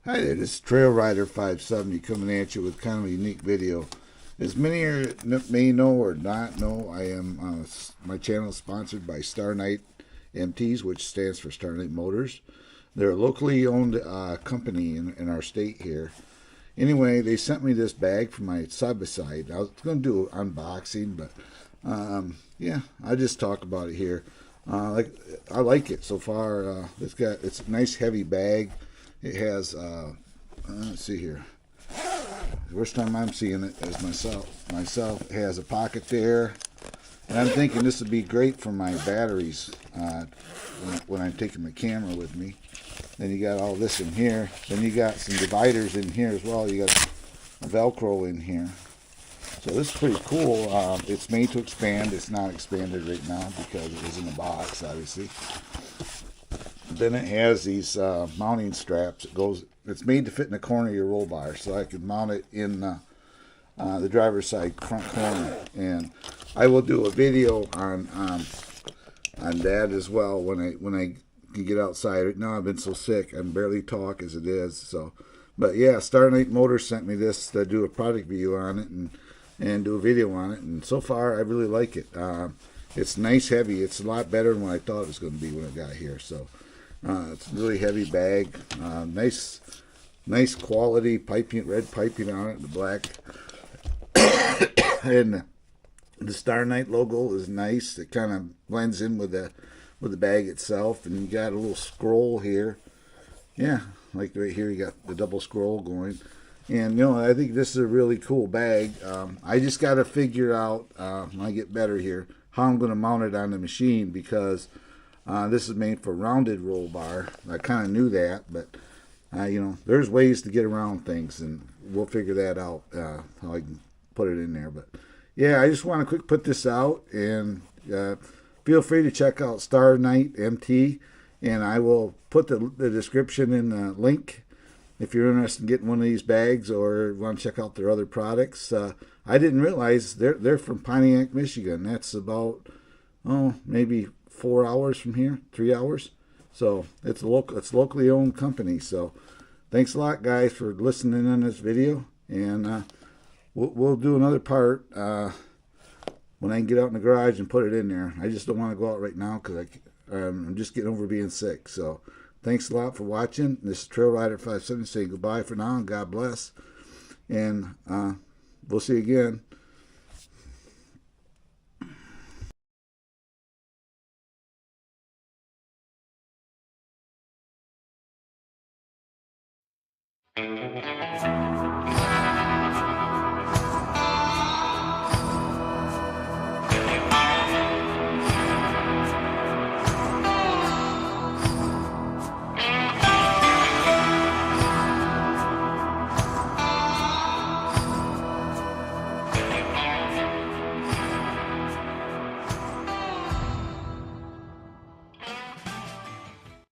Hi there, this is Trail Rider 570 coming at you with kind of a unique video. As many may know or not know, I am my channel is sponsored by Starknight MTs, which stands for Starknight Motors. They're a locally owned company in our state here. Anyway, they sent me this bag for my side-by-side. I was going to do an unboxing, but yeah, I'll just talk about it here. I like it so far. It's a nice heavy bag. It has, let's see here. The first time I'm seeing it is myself. It has a pocket there. And I'm thinking this would be great for my batteries when I'm taking my camera with me. Then you got all this in here. Then you got some dividers in here as well. You got Velcro in here. So this is pretty cool. It's made to expand. It's not expanded right now because it was in a box, obviously. Then it has these mounting straps. It's made to fit in the corner of your roll bar, so I can mount it in the driver's side front corner. And I will do a video on that as well when I can get outside. Right now I've been so sick, I can barely talk as it is. So, but yeah, Starknight Motors sent me this to do a product review on it and do a video on it. And so far I really like it. It's nice, heavy. It's a lot better than what I thought it was going to be when I got here. So. It's a really heavy bag. Nice quality piping, red piping on it, the black. And the Starknight logo is nice. It kind of blends in with the bag itself. And you got a little scroll here. Yeah, like right here, you got the double scroll going. And you know, I think this is a really cool bag. I just got to figure out when I get better here how I'm going to mount it on the machine because. This is made for rounded roll bar. I kind of knew that, but you know, there's ways to get around things, and we'll figure that out how I can put it in there. But yeah, I just want to quick put this out, and feel free to check out Starknight MT, and I will put the description in the link if you're interested in getting one of these bags or want to check out their other products. I didn't realize they're from Pontiac, Michigan. That's about maybe 4 hours from here, 3 hours. So it's locally owned company. So thanks a lot, guys, for listening on this video, and we'll do another part when I can get out in the garage and put it in there. I just don't want to go out right now because I'm just getting over being sick. So thanks a lot for watching. This is Trail Rider 570 saying goodbye for now, and God bless. And we'll see you again. Thank you.